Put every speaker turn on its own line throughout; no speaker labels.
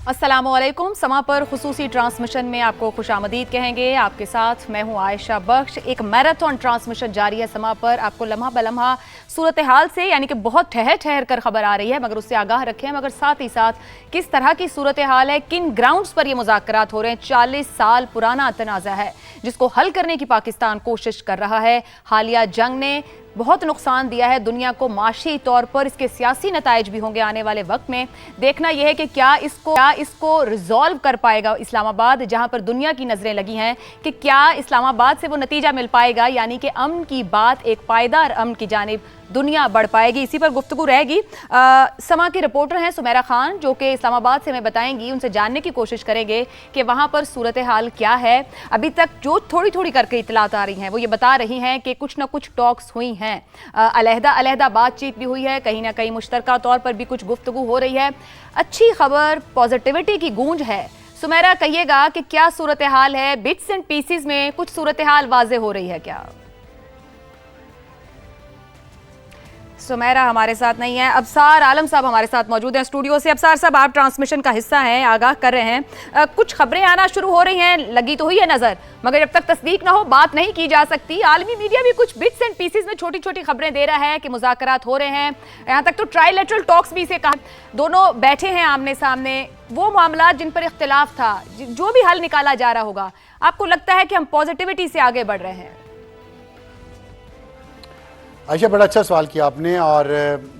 अस्सलामुअलैकुम। समा पर खुसूसी ट्रांसमिशन में आपको खुशामदीद कहेंगे। आपके साथ मैं हूं आयशा बख्श। एक मैराथन ट्रांसमिशन जारी है समा पर। आपको लम्हा बलम्हा सूरत हाल से यानी कि बहुत ठहर ठहर कर खबर आ रही है, मगर उससे आगाह रखें। मगर साथ ही साथ किस तरह की सूरत हाल है, किन ग्राउंड्स पर यह मुज़ाकरात हो रहे हैं। 40 साल पुराना तनाज़ा है जिसको हल करने की पाकिस्तान कोशिश कर रहा है। हालिया जंग ने बहुत नुकसान दिया है दुनिया को माशी तौर पर। इसके सियासी नताइज भी होंगे आने वाले वक्त में। देखना यह है कि क्या इसको रिजॉल्व कर पाएगा इस्लामाबाद, जहां पर दुनिया की नजरें लगी हैं कि क्या इस्लामाबाद से वो नतीजा मिल पाएगा, यानी कि अमन की बात एक पायदार अमन की जानिब दुनिया बढ़ पाएगी। इसी पर गुफ्तगू रहेगी। समा के रिपोर्टर हैं सुमेरा खान, जो कि इस्लामाबाद से हमें बताएंगी। उनसे जानने की कोशिश करेंगे कि वहां पर सूरत हाल क्या है। अभी तक जो थोड़ी थोड़ी करके इतलात आ रही हैं वो ये बता रही हैं कि कुछ ना कुछ टॉक्स हुई हैं, अलहदा अलहदा बातचीत भी हुई है, कहीं ना कहीं मुश्तरका तौर पर भी कुछ गुफ्तगू हो रही है। अच्छी खबर, पॉजिटिविटी की गूंज है। सुमेरा, कहिएगा कि क्या सूरत हाल है? बिट्स एंड पीसेस में कुछ सूरत हाल वाजे हो रही है क्या? सुमेरा हमारे साथ नहीं है। अबसार आलम साहब हमारे साथ मौजूद हैं स्टूडियो से। अबसार साहब, आप ट्रांसमिशन का हिस्सा हैं, आगाह कर रहे हैं। कुछ खबरें आना शुरू हो रही हैं, लगी तो हुई है नजर, मगर जब तक तस्दीक ना हो बात नहीं की जा सकती। आलमी मीडिया भी कुछ बिट्स एंड पीसेस में छोटी छोटी खबरें दे रहा है कि मुज़ाकरात हो रहे हैं। यहाँ तक तो ट्राइलेटरल टॉक्स भी इसे कहा, दोनों बैठे हैं आमने सामने। वो मामला जिन पर इख्तिलाफ था, जो भी हल निकाला जा रहा होगा, आपको लगता है कि हम पॉजिटिविटी से आगे बढ़ रहे हैं?
आयशा, बड़ा अच्छा सवाल किया आपने। और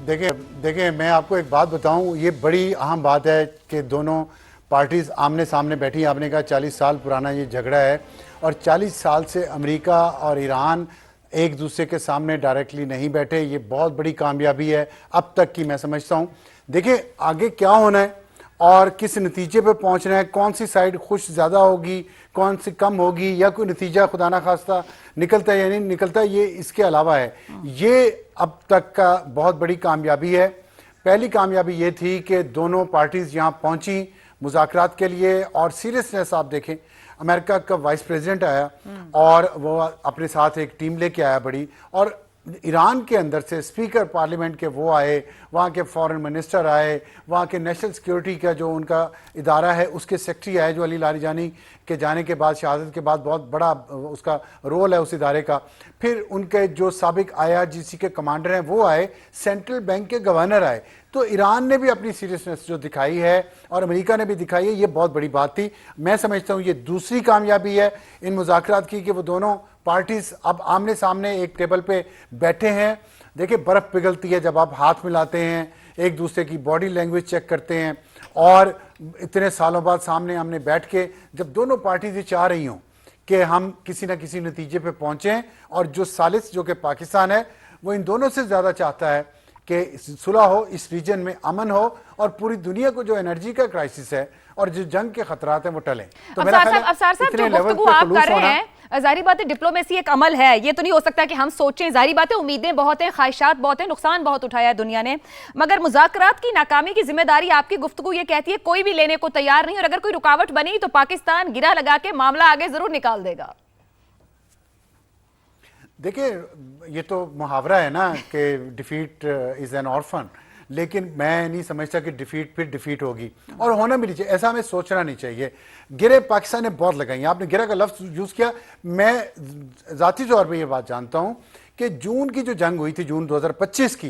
देखें मैं आपको एक बात बताऊं, ये बड़ी अहम बात है कि दोनों पार्टीज़ आमने सामने बैठी। आपने कहा 40 साल पुराना ये झगड़ा है, और 40 साल से अमेरिका और ईरान एक दूसरे के सामने डायरेक्टली नहीं बैठे। ये बहुत बड़ी कामयाबी है अब तक की, मैं समझता हूँ। देखिए आगे क्या होना है और किस नतीजे पे पहुंचना है, कौन सी साइड खुश ज़्यादा होगी, कौन सी कम होगी, या कोई नतीजा खुदा ना खास्ता निकलता है या नहीं निकलता, ये इसके अलावा है। ये अब तक का बहुत बड़ी कामयाबी है। पहली कामयाबी ये थी कि दोनों पार्टीज़ यहाँ पहुंची मुज़ाकरात के लिए, और सीरियसनेस आप देखें। अमेरिका का वाइस प्रेसिडेंट आया और वो अपने साथ एक टीम लेके आया बड़ी, और ईरान के अंदर से स्पीकर पार्लियामेंट के वो आए, वहाँ के फॉरेन मिनिस्टर आए, वहाँ के नेशनल सिक्योरिटी का जो उनका इदारा है उसके सेक्रेटरी आए, जो अली लारिजानी के जाने के बाद, शहादत के बाद बहुत बड़ा उसका रोल है उस इदारे का। फिर उनके जो साबिक IRGC के कमांडर हैं वो आए, सेंट्रल बैंक के गवर्नर आए। तो ईरान ने भी अपनी सीरियसनेस जो दिखाई है और अमेरिका ने भी दिखाई है, ये बहुत बड़ी बात थी। मैं समझता हूँ ये दूसरी कामयाबी है इन मुज़ाकरात की, कि वो दोनों पार्टीज अब आमने सामने एक टेबल पे बैठे हैं। देखिए बर्फ पिघलती है जब आप हाथ मिलाते हैं, एक दूसरे की बॉडी लैंग्वेज चेक करते हैं, और इतने सालों बाद सामने हमने बैठ के जब दोनों पार्टीज ये चाह रही हों कि हम किसी ना किसी नतीजे पे पहुंचें, और जो सालिस जो कि पाकिस्तान है वो इन दोनों से ज़्यादा चाहता है कि सुलह हो, इस रीजन में अमन हो, और पूरी दुनिया को जो एनर्जी का क्राइसिस है और जो जंग के खतरात हैं वो टलें। तो मेरा ख्याल है इतने लेवल पे खुलूस होना,
जाहिर बात है डिप्लोमेसी एक अमल है। ये तो नहीं हो सकता कि हम सोचें, जाहिर बात है उम्मीदें बहुत हैं, ख्वाहिशात बहुत हैं, नुकसान बहुत उठाया है दुनिया ने, मगर मुज़ाकरात की नाकामी की जिम्मेदारी आपकी गुफ्तगू ये कहती है कोई भी लेने को तैयार नहीं, और अगर कोई रुकावट बनी तो पाकिस्तान गिरा लगा के मामला आगे जरूर निकाल देगा।
देखिए ये तो मुहावरा है ना कि डिफीट इज एन ऑर्फन, लेकिन मैं नहीं समझता कि डिफीट फिर डिफीट होगी, और होना भी नहीं चाहिए, ऐसा हमें सोचना नहीं चाहिए। गिरे पाकिस्तान ने बहुत लगाई, आपने गिरा का लफ्ज यूज किया। मैं जाती तौर पे ये बात जानता हूं कि जून की जो जंग हुई थी, जून 2025 की,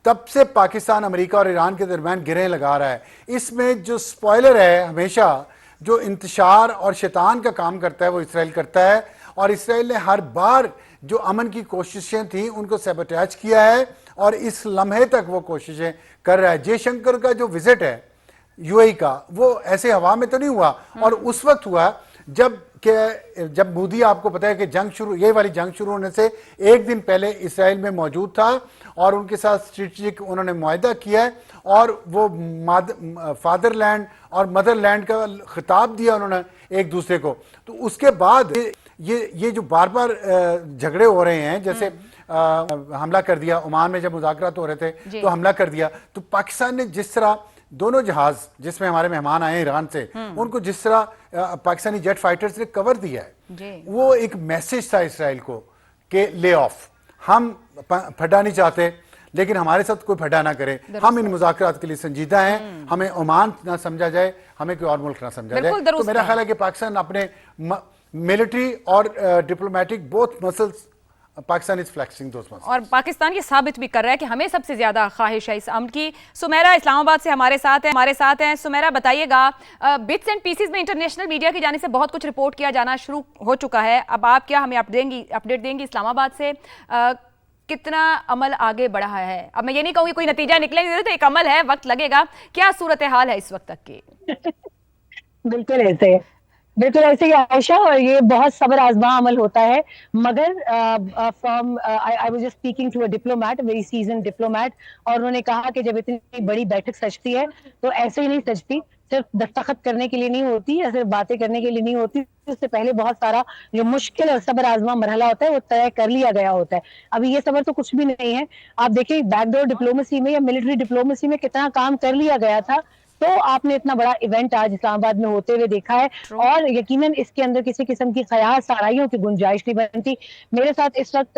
तब से पाकिस्तान अमेरिका और ईरान के दरमियान गिरें लगा रहा है। इसमें जो स्पॉइलर है, हमेशा जो इंतशार और शैतान का काम करता है वो इसराइल करता है, और इसराइल ने हर बार जो अमन की कोशिशें थी उनको सैबोटेज किया है, और इस लम्हे तक वो कोशिशें कर रहा है। जयशंकर का जो विजिट है UAE का, वो ऐसे हवा में तो नहीं हुआ, और उस वक्त हुआ जब मोदी, आपको पता है कि ये वाली जंग शुरू होने से एक दिन पहले इसराइल में मौजूद था, और उनके साथ स्ट्रेटेजिक उन्होंने मुआहदा किया है, और वो फादरलैंड और मदरलैंड का खिताब दिया उन्होंने एक दूसरे को। तो उसके बाद ये जो बार बार झगड़े हो रहे हैं, जैसे हमला कर दिया ओमान में, जब मुज़ाकरात हो रहे थे तो हमला कर दिया, तो पाकिस्तान ने जिस तरह दोनों जहाज जिसमें हमारे मेहमान आए ईरान से, उनको जिस तरह पाकिस्तानी जेट फाइटर्स ने कवर दिया है, वो एक मैसेज था इसराइल को कि ले ऑफ, हम फटा नहीं चाहते, लेकिन हमारे साथ कोई फटा ना करे। हम इन मुज़ाकरात के लिए संजीदा हैं, हमें ओमान ना समझा जाए, हमें कोई और मुल्क ना समझा जाए। तो मेरा ख्याल है कि पाकिस्तान अपने मिलिट्री और diplomatic both muscles, Pakistan is flexing those muscles,
और पाकिस्तान ये साबित भी कर रहा है कि हमें सबसे ज्यादा ख्वाहिश है इस अमन की। सुमेरा इस्लामाबाद से हमारे साथ हैं। सुमेरा, बताइएगा, बिट्स एंड पीसेस में इंटरनेशनल मीडिया की जाने से बहुत कुछ रिपोर्ट किया जाना शुरू हो चुका है, अब आप क्या हमें अपडेट देंगी इस्लामाबाद से? कितना अमल आगे बढ़ा है? अब मैं ये नहीं कहूँगी कोई नतीजा निकलेगा, तो एक अमल है, वक्त लगेगा। क्या सूरत हाल है इस वक्त तक की?
बिल्कुल ऐसे ही आयशा, और ये बहुत सब्र आजमा अमल होता है। मगर from I was just speaking to a diplomat, very seasoned diplomat, और उन्होंने कहा कि जब इतनी बड़ी बैठक सजती है तो ऐसे ही नहीं सजती, सिर्फ दस्तखत करने के लिए नहीं होती या सिर्फ बातें करने के लिए नहीं होती, उससे पहले बहुत सारा जो मुश्किल और सब्र आजमा मरहला होता है वो तय कर लिया गया होता है। अभी ये सब्र तो कुछ भी नहीं है। आप देखिए बैकडोर डिप्लोमेसी में या मिलिट्री डिप्लोमेसी में कितना काम कर लिया गया था, तो आपने इतना बड़ा इवेंट आज इस्लामाबाद में होते हुए देखा है, और यकीनन इसके अंदर किसी किस्म की ख्यास आराइयों की गुंजाइश नहीं बनती। मेरे साथ इस वक्त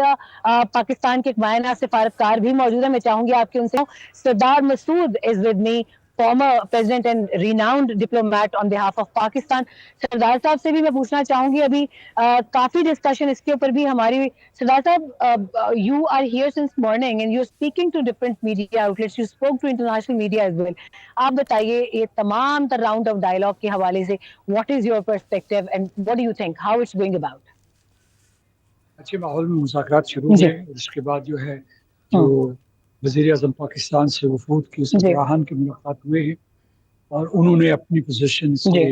पाकिस्तान के एक मायना सिफारतकार भी मौजूद है, मैं चाहूंगी आपके उनसे। Sardar Masood is with me, former president and renowned diplomat on behalf of Pakistan। Sardar साहब से भी मैं पूछना चाहूंगी, अभी काफी डिस्कशन इसके ऊपर भी हमारी। सरदार साहब, you are here since morning and you're speaking to different media outlets, you spoke to international media as well। आप बताइए ये तमाम तर राउंड ऑफ डायलॉग के हवाले से, what is your perspective and what do you think how it's going about?
अच्छे माहौल में मुज़ाकरात शुरू हुए, उसके बाद जो है जो वज़ीर-ए-आज़म पाकिस्तान से वफूद की सरबराहान की मुलाकात हुए हैं, और उन्होंने अपनी पोजीशन से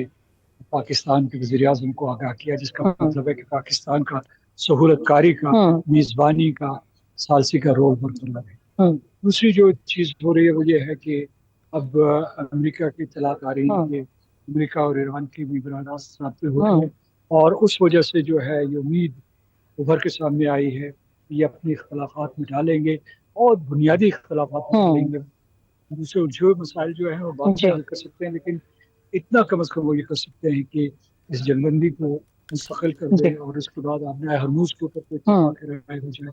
पाकिस्तान के वज़ीर-ए-आज़म को आगाह किया, जिसका मतलब है कि पाकिस्तान का सहूलतकारी का, मेज़बानी का, सालसी का रोल बरकरार है। दूसरी जो चीज़ हो रही है वो ये है कि अब अमेरिका की इत्तलात आ रही है कि अमेरिका और ईरान की भी बरामद राब्ते हो रहे हैं, और उस वजह से जो है ये उम्मीद उभर के सामने आई है कि ये अपनी इख्तलाफात मिटा लेंगे और बुनियादी इख्तलाफात मिटा लेंगे। दूसरे उलझे हुए मसाइल जो है वो बाद में हल कर सकते हैं, लेकिन इतना कम अज़ कम वो ये कर सकते हैं कि इस जंगबंदी को मुस्तकिल कर दें, और उसके बाद आपने हरमुज़ के ऊपर कोई राय हो जाए।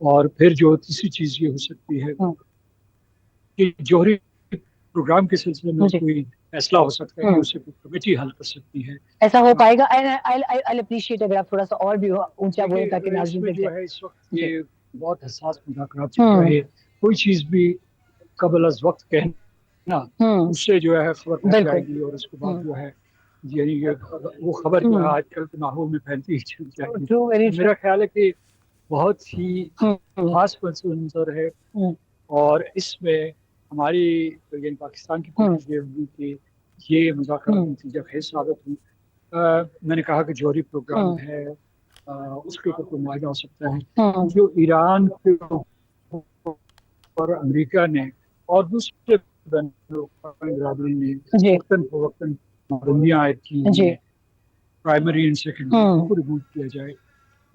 और फिर जो तीसरी चीज़ ये हो सकती है कि जौहरी प्रोग्राम के सिलसिले में कोई फैसला हो सकता है कि उसे कोई कमेटी हल कर सकती है।
ऐसा हो पाएगा? I'll appreciate अगर आप थोड़ा सा और भी ऊंचा बोले ताकि नाज़रीन देख
जो है इस वक्त ये बहुत हसास मुज़ाकरात चल रहे हैं। कोई चीज़ भी कबल अज़ वक्त कहना, उससे जो है खबर फैल जाएगी, और उसके बाद जो है यानी वो खबर जो है आजकल के माहौल में फैलती ही चल जाएगी। मेरा ख्याल है कि बहुत ही खास मंजर है, और इसमें हमारी यानी पाकिस्तान की कोशिश ये होगी कि ये मुज़ाकरात नतीजा खेज साबित हुई। मैंने कहा कि जौहरी प्रोग्राम है, उसके ऊपर कोई मुआहदा हो सकता है। जो ईरान के और अमेरिका ने और दूसरे बरादरी ने वक्तन फवक्तन पाबंदियां आयद की, प्राइमरी एंड सेकेंडरी को रिमूव किया जाए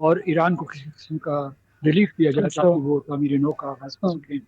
और ईरान को किसी किस्म का रिलीफ दिया जाए ताकि वो तामीर नौ का आगाज कर सकें।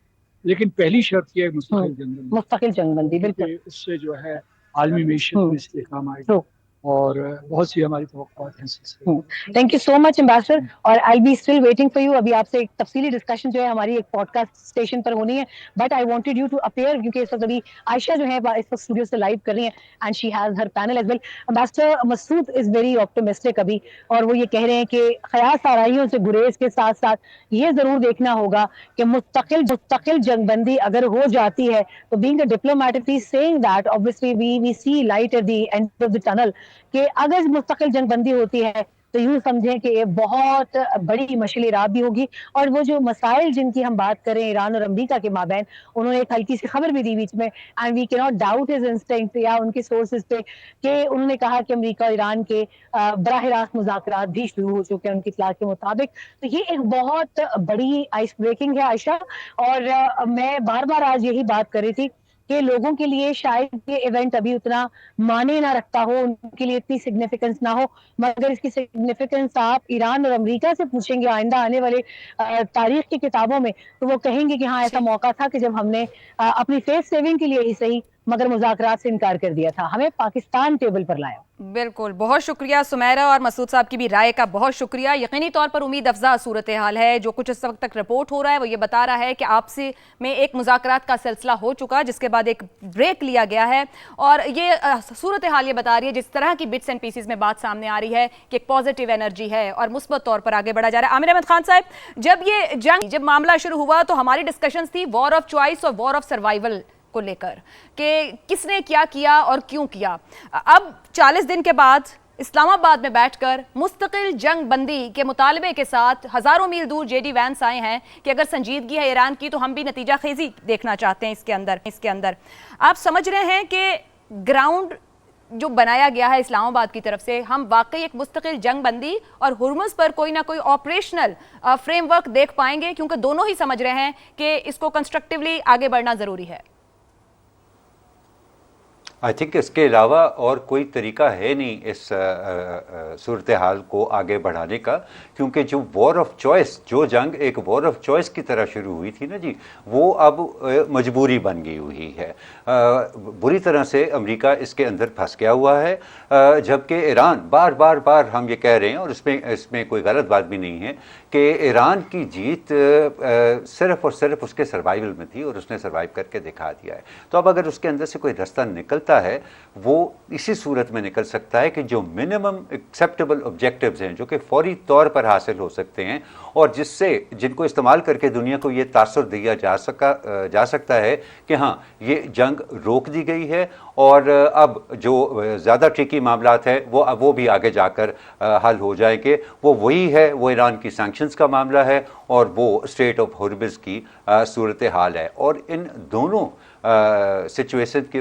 लेकिन पहली शर्त यह है
मुस्तकिल जंगबंदी, बिल्कुल,
उससे जो है आलमी मीशत में इस्तेहकाम आएगा, और बहुत सी हमारी तवक्कुआत हैं।
Thank you so much ambassador, और I be still waiting for you. अभी आपसे एक तफसीली डिस्कशन जो है हमारी एक पॉडकास्ट स्टेशन पर होनी है, but I wanted you to appear, क्योंकि इस वक्त अभी आयशा जो है इस वक्त स्टूडियो से लाइव कर रही है and she has her panel as well. Ambassador Masood is very optimistic अभी, और वो ये कह रहे हैं कि ख्यास आराइयों से गुरेज के साथ साथ ये जरूर देखना होगा कि मुस्तकिल जंगबंदी अगर हो जाती है तो being a diplomat he saying that obviously we see light at the end of the tunnel, कि अगर मुस्तकिल जंगबंदी होती है तो यूं समझें कि ये बहुत बड़ी मशाल राह भी होगी। और वो जो मसाइल जिनकी हम बात करें ईरान और अमेरिका के माबैन, उन्होंने एक हल्की सी खबर भी दी बीच में, and we cannot doubt his हिज इंस्टिंक्ट या उनके सोर्सेज पे, कि उन्होंने कहा कि अमेरिका और ईरान के बराह रास्त मुज़ाकरात भी शुरू हो चुके हैं उनकी इत्तला के मुताबिक। तो ये एक बहुत बड़ी आइस ब्रेकिंग है आयशा, और मैं बार बार आज यही बात कर रही थी कि लोगों के लिए शायद ये इवेंट अभी उतना माने ना रखता हो, उनके लिए इतनी सिग्निफिकेंस ना हो, मगर इसकी सिग्निफिकेंस आप ईरान और अमेरिका से पूछेंगे आइंदा आने वाले तारीख की किताबों में, तो वो कहेंगे कि हाँ ऐसा मौका था कि जब हमने अपनी फेस सेविंग के लिए ही सही मगर मुज़ाकरात से इनकार कर दिया था, हमें पाकिस्तान टेबल पर लाया।
बिल्कुल, बहुत शुक्रिया सुमेरा, और मसूद साहब की भी राय का बहुत शुक्रिया। यकीनी तौर पर उम्मीद अफजा सूरत हाल है। जो कुछ इस वक्त तक रिपोर्ट हो रहा है वो ये बता रहा है कि आपसी में एक मुज़ाकरात का सिलसिला हो चुका, जिसके बाद एक ब्रेक लिया गया है, और ये सूरत हाल ये बता रही है, जिस तरह की बिट्स एंड पीसेस में बात सामने आ रही है, कि एक पॉजिटिव एनर्जी है और मुस्बत तौर पर आगे बढ़ा जा रहा है। आमिर अहमद खान साहब, जब मामला शुरू हुआ तो हमारी डिस्कशंस थी वॉर ऑफ चॉइस और वॉर ऑफ सर्वाइवल को लेकर, कि किसने क्या किया और क्यों किया। अब 40 दिन के बाद इस्लामाबाद में बैठकर मुस्तकिल जंग बंदी के मुतालबे के साथ हजारों मील दूर जेडी वैंस आए हैं कि अगर संजीदगी है ईरान की तो हम भी नतीजा खेजी देखना चाहते हैं इसके अंदर। आप समझ रहे हैं कि ग्राउंड जो बनाया गया है इस्लामाबाद की तरफ से, हम वाकई एक मुस्तकिल जंग बंदी और हुर्मुज़ पर कोई ना कोई ऑपरेशनल फ्रेमवर्क देख पाएंगे, क्योंकि दोनों ही समझ रहे हैं कि इसको कंस्ट्रक्टिवली आगे बढ़ना जरूरी है।
आई थिंक इसके अलावा और कोई तरीका है नहीं इस सूरत हाल को आगे बढ़ाने का, क्योंकि जो वॉर ऑफ चॉइस, जो जंग एक वॉर ऑफ चॉइस की तरह शुरू हुई थी ना जी, वो अब मजबूरी बन गई हुई है। बुरी तरह से अमेरिका इसके अंदर फंस गया हुआ है, जबकि ईरान बार बार हम ये कह रहे हैं, और इसमें कोई गलत बात भी नहीं है, कि ईरान की जीत सिर्फ और सिर्फ उसके सर्वाइवल में थी, और उसने सर्वाइव करके दिखा दिया है। तो अब अगर उसके अंदर से कोई रास्ता निकलता है, वो इसी सूरत में निकल सकता है कि जो मिनिमम एक्सेप्टेबल ऑब्जेक्टिव्स हैं, जो कि फौरी तौर पर हासिल हो सकते हैं, और जिनको इस्तेमाल करके दुनिया को ये तासुर दिया जा सकता है कि हाँ, ये जंग रोक दी गई है, और अब जो ज़्यादा ट्रिकी मामलात है वो भी आगे जाकर हल हो जाएंगे। वो वही है, वो ईरान की सैंक्शंस का मामला है, और वो स्टेट ऑफ हॉर्मुज़ की सूरत हाल है। और इन दोनों सिचुएशन के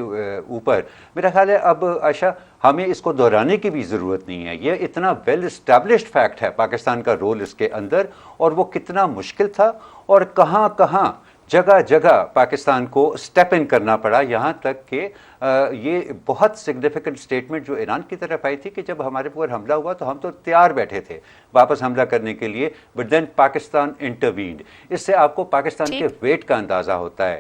ऊपर मेरा ख्याल है अब आशा हमें इसको दोहराने की भी ज़रूरत नहीं है। ये इतना वेल इस्टेब्लिश्ड फैक्ट है पाकिस्तान का रोल इसके अंदर, और वो कितना मुश्किल था, और कहाँ कहाँ जगह जगह पाकिस्तान को स्टेप इन करना पड़ा। यहाँ तक कि ये बहुत सिग्निफिकेंट स्टेटमेंट जो ईरान की तरफ आई थी कि जब हमारे ऊपर हमला हुआ तो हम तो तैयार बैठे थे वापस हमला करने के लिए, बट देन पाकिस्तान इंटरवीन्ड। इससे आपको पाकिस्तान के वेट का अंदाज़ा होता है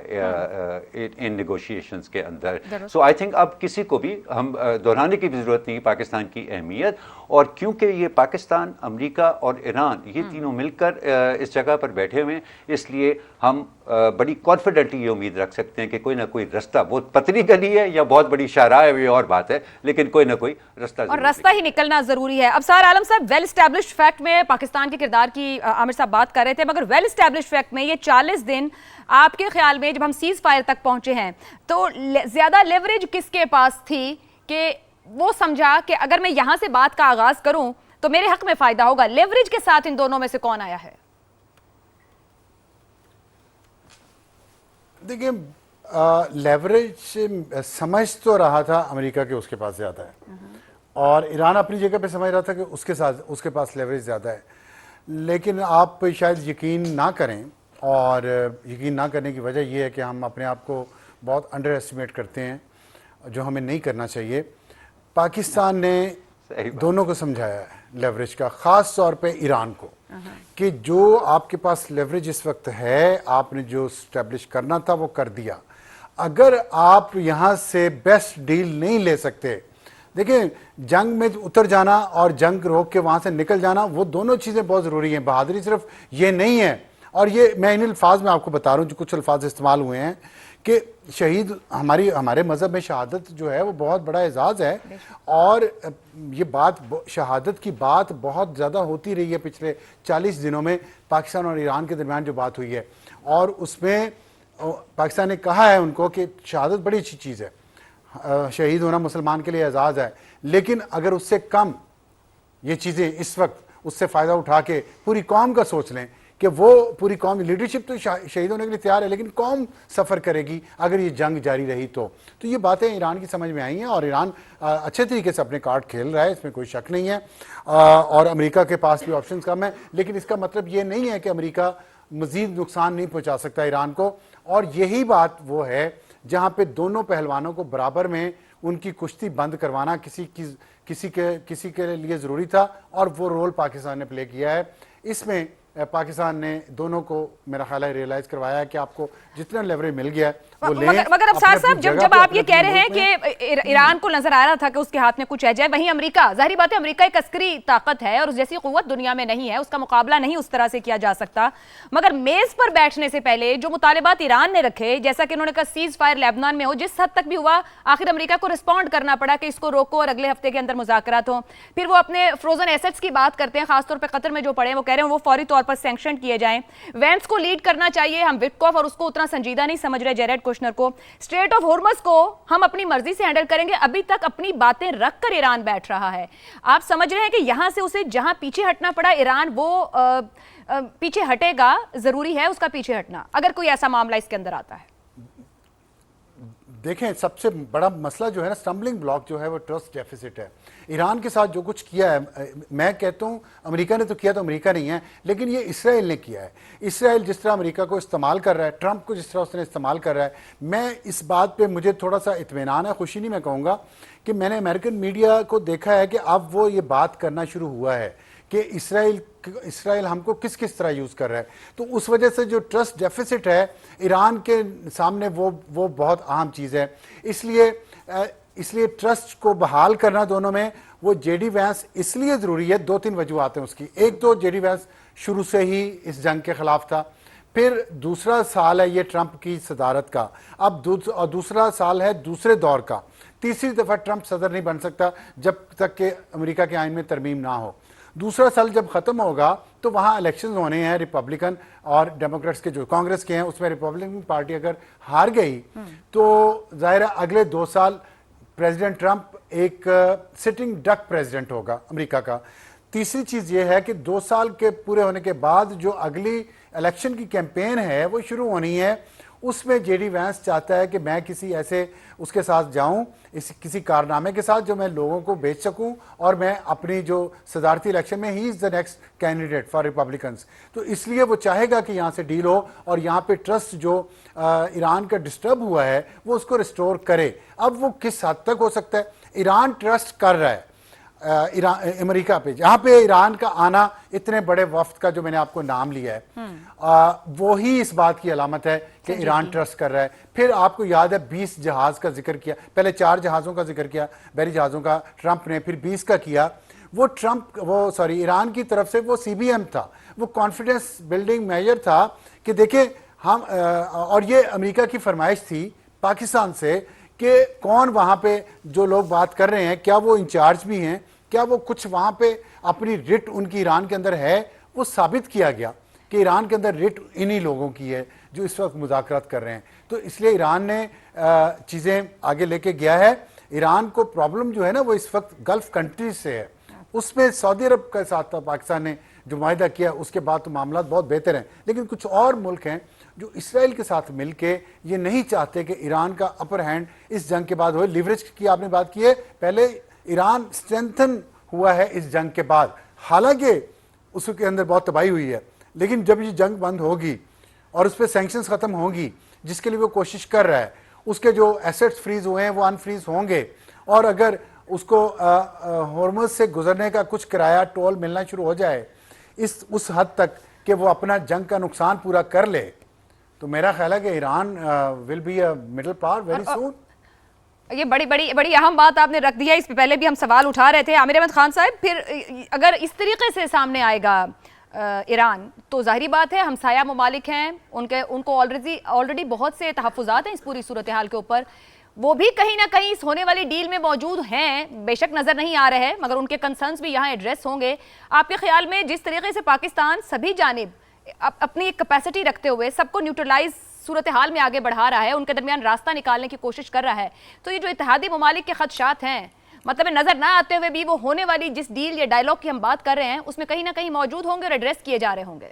इन नेगोशिएशंस के अंदर। सो आई थिंक अब किसी को भी हम दोहराने की भी ज़रूरत नहीं पाकिस्तान की अहमियत, और क्योंकि ये पाकिस्तान, अमेरिका और ईरान ये तीनों मिलकर इस जगह पर बैठे हुए हैं, इसलिए हम बड़ी कॉन्फिडेंटली ये उम्मीद रख सकते हैं कि कोई ना कोई रास्ता, बहुत पतली गली है या बहुत बड़ी शाहराह है, ये और बात है, लेकिन कोई ना कोई रास्ता,
और रास्ता ही निकलना जरूरी है। अब सार आलम साहब, वेल एस्टैब्लिश्ड फैक्ट में पाकिस्तान के किरदार की आमिर साहब बात कर रहे थे, मगर वेल एस्टैब्लिश्ड फैक्ट में ये 40 दिन आपके ख्याल में जब हम सीज फायर तक पहुंचे हैं, तो ज्यादा लेवरेज किसके पास थी कि वो समझा कि अगर मैं यहां से बात का आगाज करूं तो मेरे हक में फायदा होगा? लेवरेज के साथ इन दोनों में से कौन आया है?
देखिए, लेवरेज समझ तो रहा था अमेरिका के उसके पास ज़्यादा है, और ईरान अपनी जगह पे समझ रहा था कि उसके पास लेवरेज ज़्यादा है। लेकिन आप शायद यकीन ना करें, और यकीन ना करने की वजह यह है कि हम अपने आप को बहुत अंडर एस्टिमेट करते हैं, जो हमें नहीं करना चाहिए। पाकिस्तान ने दोनों को समझाया है लेवरेज का, ख़ास तौर पे ईरान को, कि जो आपके पास लेवरेज इस वक्त है, आपने जो स्टैब्लिश करना था वो कर दिया। अगर आप यहाँ से बेस्ट डील नहीं ले सकते, देखिए जंग में उतर जाना और जंग रोक के वहाँ से निकल जाना, वो दोनों चीज़ें बहुत ज़रूरी हैं। बहादुरी सिर्फ ये नहीं है, और ये मैं इन अल्फाज में आपको बता रहा हूँ जो कुछ अल्फाज इस्तेमाल हुए हैं कि शहीद, हमारे मज़हब में शहादत जो है वो बहुत बड़ा एजाज़ है, और ये बात, शहादत की बात बहुत ज़्यादा होती रही है पिछले 40 दिनों में पाकिस्तान और ईरान के दरमियान जो बात हुई है, और उसमें पाकिस्तान ने कहा है उनको कि शहादत बड़ी अच्छी चीज़ है, शहीद होना मुसलमान के लिए एजाज़ है, लेकिन अगर उससे कम ये चीज़ें इस वक्त उससे फ़ायदा उठा के पूरी कौम का सोच लें कि वो पूरी कौम, लीडरशिप तो शहीद होने के लिए तैयार है, लेकिन कौम सफ़र करेगी अगर ये जंग जारी रही तो ये बातें ईरान की समझ में आई हैं, और ईरान अच्छे तरीके से अपने कार्ड खेल रहा है, इसमें कोई शक नहीं है। और अमेरिका के पास भी ऑप्शंस कम है, लेकिन इसका मतलब ये नहीं है कि अमेरिका मज़ीद नुकसान नहीं पहुँचा सकता ईरान को। और यही बात वो है जहाँ पर दोनों पहलवानों को बराबर में उनकी कुश्ती बंद करवाना किसी के लिए ज़रूरी था, और वो रोल पाकिस्तान ने प्ले किया है। इसमें पाकिस्तान ने दोनों को मेरा ख्याल है रियलाइज़ करवाया है कि आपको जितना लेवरेज मिल गया है वो लें,
मगर अफसार
अपनी
साहब,
जगह
जब
पे
आप ये
अपने
कह रहे हैं
मुल्क में-
कि ईरान को नजर आ रहा था कि उसके हाथ में कुछ है जाए, वहीं अमेरिका, जाहिर बात है अमेरिका एक अस्करी ताकत है और उस जैसी कुव्वत दुनिया में नहीं है, उसका मुकाबला नहीं उस तरह से किया जा सकता। मगर मेज पर बैठने से पहले जो मुतालिबात ईरान ने रखे, जैसा कि उन्होंने कहा सीज फायर लेबनान में हो, जिस हद तक भी हुआ आखिर अमेरिका को रिस्पॉन्ड करना पड़ा कि इसको रोको और अगले हफ्ते के अंदर मुज़ाकरात हो। फिर वो अपने फ्रोजन एसेट्स की बात करते हैं, खासतौर पर कतर में जो पड़े हैं, वो कह रहे हैं वो फौरी तौर पर सैंक्शन किए जाएं। वेंस को लीड करना चाहिए, हम विटकॉफ और उसको उतना संजीदा नहीं समझ रहे, जेरेड कुशनर को। स्ट्रेट ऑफ हॉर्मज़ को हम अपनी मर्जी से हैंडल करेंगे, अभी तक अपनी बातें रखकर ईरान बैठ रहा है। आप समझ रहे हैं कि यहां से उसे जहां पीछे हटना पड़ा ईरान, वो पीछे हटेगा, जरूरी है उसका पीछे हटना अगर कोई ऐसा मामला इसके अंदर आता है।
देखें, सबसे बड़ा मसला जो है ना, स्टम्बलिंग ब्लॉक जो है वो ट्रस्ट डेफिसिट है। ईरान के साथ जो कुछ किया है, मैं कहता हूँ अमेरिका ने तो किया, तो अमेरिका नहीं है, लेकिन ये इसराइल ने किया है। इसराइल जिस तरह अमेरिका को इस्तेमाल कर रहा है, ट्रंप को जिस तरह उसने इस्तेमाल कर रहा है, मैं इस बात पे मुझे थोड़ा सा इत्मीनान है, खुशी नहीं मैं कहूँगा, कि मैंने अमेरिकन मीडिया को देखा है कि अब वो ये बात करना शुरू हुआ है कि इसराइल हमको किस किस तरह यूज़ कर रहा है। तो उस वजह से जो ट्रस्ट डेफिसिट है ईरान के सामने, वो बहुत अहम चीज़ है। इसलिए ट्रस्ट को बहाल करना दोनों में, वो जेडी वैंस इसलिए ज़रूरी है, दो तीन वजूहत हैं उसकी। एक तो जेडी वैंस शुरू से ही इस जंग के ख़िलाफ़ था, फिर दूसरा साल है ये ट्रंप की सदारत का, अब दूसरा साल है दूसरे दौर का। तीसरी दफ़ा ट्रंप सदर नहीं बन सकता जब तक कि अमेरिका के आइन में तरमीम ना हो। दूसरा साल जब ख़त्म होगा तो वहाँ इलेक्शन होने हैं, रिपब्लिकन और डेमोक्रेट्स के जो कांग्रेस के हैं, उसमें रिपब्लिकन पार्टी अगर हार गई तो ज़ाहिर है अगले 2 साल प्रेसिडेंट ट्रंप एक सिटिंग डक प्रेसिडेंट होगा अमेरिका का। तीसरी चीज़ ये है कि 2 साल के पूरे होने के बाद जो अगली इलेक्शन की कैंपेन है वो शुरू होनी है, उसमें जेडी वैंस चाहता है कि मैं किसी ऐसे उसके साथ जाऊं, किसी कारनामे के साथ जो मैं लोगों को बेच सकूं, और मैं अपनी जो सदारती इलेक्शन में he is the next candidate for Republicans. तो इसलिए वो चाहेगा कि यहाँ से डील हो और यहाँ पे ट्रस्ट जो ईरान का डिस्टर्ब हुआ है वो उसको रिस्टोर करे। अब वो किस हद तक हो सकता है, ईरान ट्रस्ट कर रहा है अमेरिका पे, जहाँ पे ईरान का आना, इतने बड़े वफ्द का जो मैंने आपको नाम लिया है, वो ही इस बात की अलामत है कि ईरान ट्रस्ट कर रहा है। फिर आपको याद है 20 जहाज का जिक्र किया, पहले 4 जहाज़ों का जिक्र किया, बहरी जहाज़ों का ट्रंप ने, फिर 20 का किया। वो ईरान की तरफ से वो CBM था, वो कॉन्फिडेंस बिल्डिंग मेजर था कि देखिए हम, और ये अमेरिका की फरमाइश थी पाकिस्तान से कि कौन वहाँ पे जो लोग बात कर रहे हैं, क्या वो इंचार्ज भी हैं, क्या वो कुछ वहाँ पे अपनी रिट उनकी ईरान के अंदर है। वो साबित किया गया कि ईरान के अंदर रिट इन्हीं लोगों की है जो इस वक्त मुज़ाकरात कर रहे हैं। तो इसलिए ईरान ने चीज़ें आगे लेके गया है। ईरान को प्रॉब्लम जो है ना वो इस वक्त गल्फ़ कंट्रीज से है, उसमें सऊदी अरब के साथ पाकिस्तान ने जो माहिदा किया उसके बाद तो मामला बहुत बेहतर हैं, लेकिन कुछ और मुल्क हैं जो इसराइल के साथ मिलके ये नहीं चाहते कि ईरान का अपर हैंड इस जंग के बाद हो। लिवरेज की आपने बात की है, पहले ईरान स्ट्रेंथन हुआ है इस जंग के बाद, हालांकि उसके अंदर बहुत तबाही हुई है, लेकिन जब ये जंग बंद होगी और उस पर सैंक्शंस ख़त्म होंगी, जिसके लिए वो कोशिश कर रहा है, उसके जो एसेट्स फ्रीज हुए हैं वो अनफ्रीज होंगे, और अगर उसको हॉर्मुज़ से गुजरने का कुछ किराया टोल मिलना शुरू हो जाए उस हद तक कि वो अपना जंग का नुकसान पूरा कर ले, तो मेरा ख्याल है कि Iran will be a middle power very soon.
ये बड़ी अहम बात आपने रख दी है, इस पे पहले भी हम सवाल उठा रहे थे। आमिर अहमद खान साहब, फिर अगर इस तरीके से सामने आएगा ईरान, तो जाहिर बात है हमसाया ममालिक हैं, उनको ऑलरेडी बहुत से तहफ़्फ़ुज़ात हैं इस पूरी सूरत हाल के ऊपर, वो भी कहीं ना कहीं इस होने वाली डील में मौजूद हैं, बेशक नज़र नहीं आ रहे हैं, मगर उनके कंसर्न्स भी यहाँ एड्रेस होंगे। आपके ख्याल में जिस तरीके से पाकिस्तान सभी जानिब अपनी एक कैपेसिटी रखते हुए सबको न्यूट्रलाइज सूरत हाल में आगे बढ़ा रहा है, उनके दरमियान रास्ता निकालने की कोशिश कर रहा है, तो ये जो इत्तेहादी ममालिक के खदशात हैं, मतलब नज़र ना आते हुए भी वो होने वाली जिस डील या डायलॉग की हम बात कर रहे हैं उसमें कहीं ना कहीं मौजूद होंगे और एड्रेस किए जा रहे होंगे।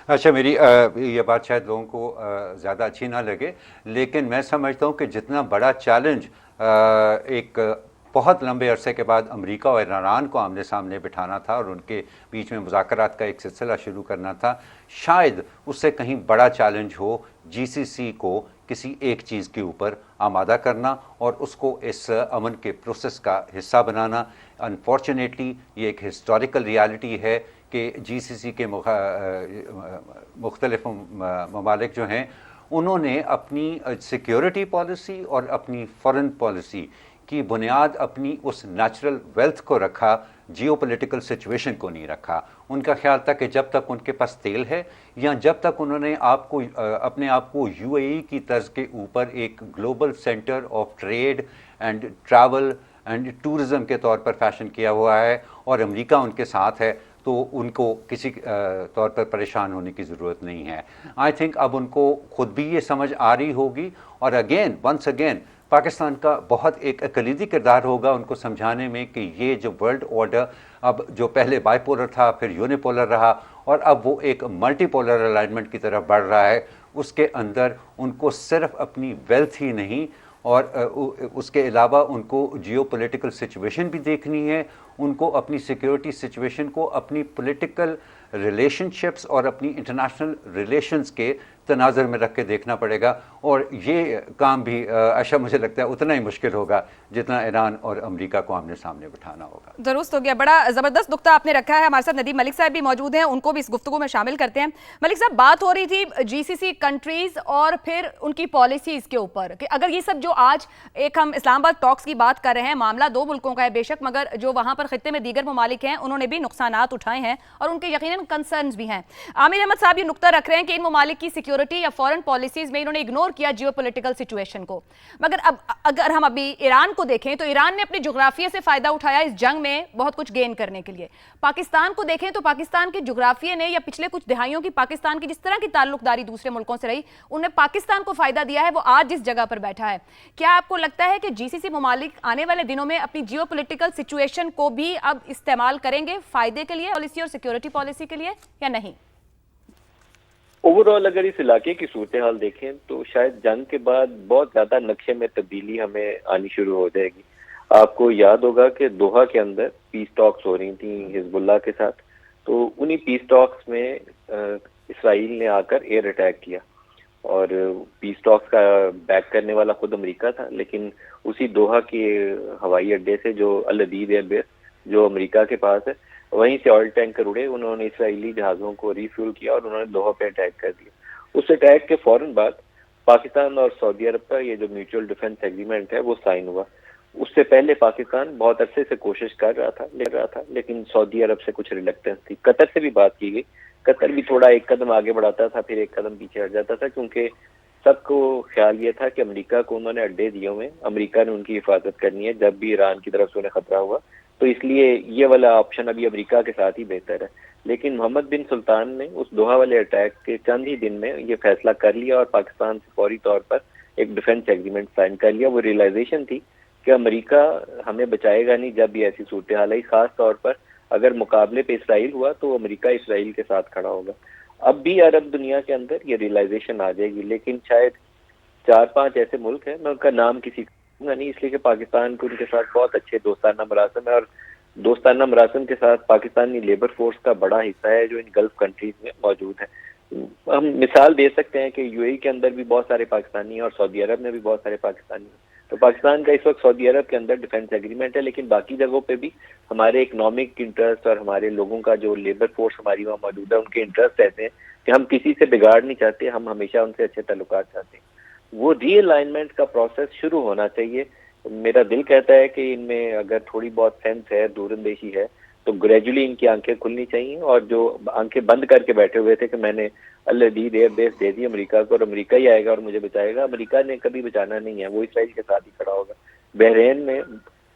अच्छा, मेरी ये बात शायद लोगों को ज़्यादा अच्छी ना लगे, लेकिन मैं समझता हूँ कि जितना बड़ा चैलेंज एक बहुत लंबे अरसे के बाद अमेरिका और ईरान को आमने सामने बिठाना था और उनके बीच में मुज़ाकरात का एक सिलसिला शुरू करना था, शायद उससे कहीं बड़ा चैलेंज हो GCC को किसी एक चीज़ के ऊपर आमादा करना और उसको इस अमन के प्रोसेस का हिस्सा बनाना। अनफॉर्चुनेटली ये एक हिस्टोरिकल रियलिटी है कि GCC के मुख्तलिफ ममालिक जो हैं उन्होंने अपनी सिक्योरिटी पॉलिसी और अपनी फॉरेन पॉलिसी की बुनियाद अपनी उस नेचुरल वेल्थ को रखा, जियोपॉलिटिकल सिचुएशन को नहीं रखा। उनका ख्याल था कि जब तक उनके पास तेल है या जब तक उन्होंने अपने आप को UAE की तर्ज के ऊपर एक global centre of trade and travel and tourism के तौर पर फैशन किया हुआ है और अमेरिका उनके साथ है, तो उनको किसी तौर पर परेशान होने की ज़रूरत नहीं है। आई थिंक अब उनको खुद भी ये समझ आ रही होगी और वंस अगेन पाकिस्तान का बहुत एक अकलीदी किरदार होगा उनको समझाने में कि ये जो वर्ल्ड ऑर्डर अब जो पहले बाइपोलर था फिर यूनिपोलर रहा और अब वो एक मल्टीपोलर अलाइनमेंट की तरफ बढ़ रहा है, उसके अंदर उनको सिर्फ अपनी वेल्थ ही नहीं और उसके अलावा उनको जियोपॉलिटिकल सिचुएशन भी देखनी है, उनको अपनी सिक्योरिटी सिचुएशन को अपनी पॉलिटिकल रिलेशनशिप्स और अपनी इंटरनेशनल रिलेशंस के तनाज़र में रख के देखना पड़ेगा और ये काम भी अच्छा मुझे लगता है उतना ही मुश्किल होगा जितना ईरान और अमेरिका को आमने सामने बिठाना होगा।
दुरुस्त हो गया, बड़ा ज़बरदस्त नुक्ता आपने रखा है। हमारे साथ नदीम मलिक साहब भी मौजूद हैं, उनको भी इस गुफ्तगू में शामिल करते हैं। मलिक साहब, बात हो रही थी GCC कंट्रीज़ और फिर उनकी पॉलिसीज़ के ऊपर कि अगर ये सब जो आज एक हम इस्लामाबाद टॉक्स की बात कर रहे हैं, मामला 2 मुल्कों का है बेशक, मगर जो वहाँ पर खित्ते में दीगर ममालिक हैं उन्होंने भी नुकसानात उठाए हैं और उनके यकीनन कंसर्न्स भी हैं। आमिर अहमद साहब ये नुक्ता रख रहे हैं कि इन ममालिक की सिक्योरिटी या फॉरेन पॉलिसीज में इन्होंने इग्नोर किया जियोपॉलिटिकल सिचुएशन को। मगर अब अगर हम अभी ईरान को देखें तो ईरान ने अपने जोग्राफिया से फायदा उठाया इस जंग में बहुत कुछ गेन करने के लिए। पाकिस्तान को देखें तो पाकिस्तान के जोग्राफिया ने या पिछले कुछ दिहाइयों की पाकिस्तान की जिस तरह की ताल्लुकदारी दूसरे मुल्कों से रही उन्हें पाकिस्तान को फायदा दिया है, वो आज जिस जगह पर बैठा है। क्या आपको लगता है कि GCC ममालिक आने वाले दिनों में अपनी जियोपॉलिटिकल सिचुएशन को भी अब इस्तेमाल करेंगे फायदे के लिए, पॉलिसी और सिक्योरिटी पॉलिसी के लिए, या नहीं?
ओवरऑल अगर इस इलाके की सूरत हाल देखें तो शायद जंग के बाद बहुत ज्यादा नक्शे में तब्दीली हमें आनी शुरू हो जाएगी। आपको याद होगा कि दोहा के अंदर पीस टॉक्स हो रही थी हिजबुल्लाह के साथ, तो उन्हीं पीस टॉक्स में इसराइल ने आकर एयर अटैक किया और पीस टॉक्स का बैक करने वाला खुद अमेरिका था, लेकिन उसी दोहा के हवाई अड्डे से जो अल अदीद एयरबेस जो अमेरिका के पास है वहीं से ऑयल टैंकर उड़े, उन्होंने इसराइली जहाज़ों को रिफ्यूल किया और उन्होंने दोहा पे अटैक कर दिया। उस अटैक के फौरन बाद पाकिस्तान और सऊदी अरब का ये जो म्यूचुअल डिफेंस एग्रीमेंट है वो साइन हुआ। उससे पहले पाकिस्तान बहुत अरसे से कोशिश कर रहा था लेकिन सऊदी अरब से कुछ रिलक्टेंस थी। कतर से भी बात की गई, कतर भी थोड़ा एक कदम आगे बढ़ाता था फिर एक कदम पीछे हट जाता था, क्योंकि सबको ख्याल ये था कि अमेरिका को उन्होंने अड्डे दिए हुए, अमेरिका ने उनकी हिफाजत करनी है जब भी ईरान की तरफ से उन्हें खतरा हुआ, तो इसलिए ये वाला ऑप्शन अभी अमेरिका के साथ ही बेहतर है। लेकिन मोहम्मद बिन सुल्तान ने उस दोहा वाले अटैक के चंद ही दिन में ये फैसला कर लिया और पाकिस्तान से फौरी तौर पर एक डिफेंस एग्रीमेंट साइन कर लिया। वो रियलाइजेशन थी कि अमेरिका हमें बचाएगा नहीं जब भी ऐसी सूरत हाल आई, खास तौर पर अगर मुकाबले पे इसराइल हुआ तो अमेरिका इसराइल के साथ खड़ा होगा। अब भी अरब दुनिया के अंदर ये रियलाइजेशन आ जाएगी, लेकिन शायद 4-5 ऐसे मुल्क हैं, मैं उनका नाम किसी नहीं, इसलिए कि पाकिस्तान को उनके साथ बहुत अच्छे दोस्ताना मरासम है और दोस्ताना मरासम के साथ पाकिस्तानी लेबर फोर्स का बड़ा हिस्सा है जो इन गल्फ कंट्रीज में मौजूद है। हम मिसाल दे सकते हैं कि UAE के अंदर भी बहुत सारे पाकिस्तानी हैं और सऊदी अरब में भी बहुत सारे पाकिस्तानी हैं। तो पाकिस्तान का इस वक्त सऊदी अरब के अंदर डिफेंस एग्रीमेंट है, लेकिन बाकी जगहों पे भी हमारे इकोनॉमिक इंटरेस्ट और हमारे लोगों का जो लेबर फोर्स हमारी वहाँ मौजूद है उनके इंटरेस्ट ऐसे हैं कि हम किसी से बिगाड़ नहीं चाहते, हम हमेशा उनसे अच्छे ताल्लुकात चाहते हैं। वो रीअलाइनमेंट का प्रोसेस शुरू होना चाहिए। मेरा दिल कहता है कि इनमें अगर थोड़ी बहुत सेंस है, दूरंदेशी है, तो ग्रेजुअली इनकी आंखें खुलनी चाहिए और जो आंखें बंद करके बैठे हुए थे कि मैंने अल अदीद एयरबेस दे दी अमेरिका को और अमेरिका ही आएगा और मुझे बचाएगा, अमेरिका ने कभी बचाना नहीं है, वो इसराइल के साथ ही खड़ा होगा। बहरेन में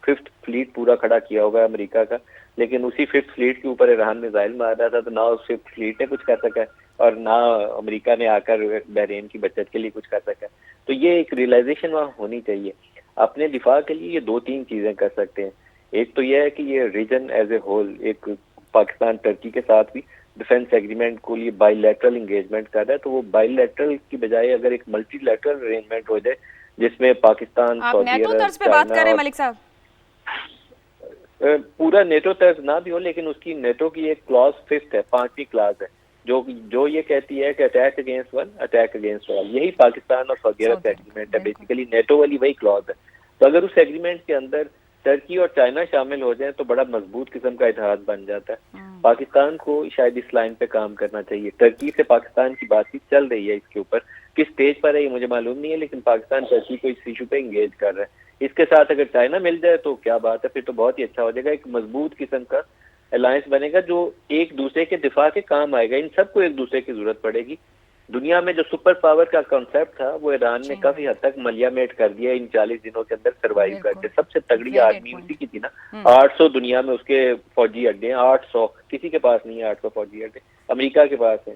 5th फ्लीट पूरा खड़ा किया होगा अमेरिका का, लेकिन उसी 5th फ्लीट के ऊपर ईरान मिसाइल मार रहा था, तो ना उस 5th फ्लीट ने कुछ कर सका और ना अमेरिका ने आकर बहरेन की बचत के लिए कुछ कर सका। तो ये एक रियलाइजेशन वहाँ होनी चाहिए। अपने दिफा के लिए ये 2-3 चीजें कर सकते हैं। एक तो यह है कि ये रीजन एज ए होल, एक पाकिस्तान टर्की के साथ भी डिफेंस एग्रीमेंट को लिए बाइलैटरल इंगेजमेंट कर रहा है, तो वो बाइलैटरल की बजाय अगर एक मल्टीलैटरल अरेंजमेंट हो जाए जिसमें पाकिस्तान, सऊदी अरब,
बात कर रहे हैं मलिक साहब,
पूरा नेटो तर्ज ना भी हो, लेकिन उसकी नेटो की एक क्लॉज 5th है, 5वीं क्लॉज है जो ये कहती है कि attack against one, attack against all. यही पाकिस्तान और सऊदी अरब का एग्रीमेंट है, बेसिकली नेटो वाली वही क्लॉज है। तो अगर उस एग्रीमेंट के अंदर टर्की और चाइना शामिल हो जाए तो बड़ा मजबूत किस्म का इतिहाद बन जाता है। पाकिस्तान को शायद इस लाइन पे काम करना चाहिए। टर्की से पाकिस्तान की बातचीत चल रही है, इसके ऊपर किस स्टेज पर है ये मुझे मालूम नहीं है, लेकिन पाकिस्तान टर्की को इस इशू पे एंगेज कर रहा है। इसके साथ अगर चाइना मिल जाए तो क्या बात है, फिर तो बहुत ही अच्छा हो जाएगा। एक मजबूत किस्म का अलायंस बनेगा जो एक दूसरे के दिफा के काम आएगा। इन सबको एक दूसरे की जरूरत पड़ेगी। दुनिया में जो सुपर पावर का कॉन्सेप्ट था वो ईरान ने काफी हद तक मलियामेट कर दिया इन 40 दिनों के अंदर सर्वाइव करके। सबसे तगड़ी आर्मी उसी की थी ना, 800 दुनिया में उसके फौजी अड्डे हैं, 800 किसी के पास नहीं है 800 फौजी अड्डे, अमेरिका के पास है।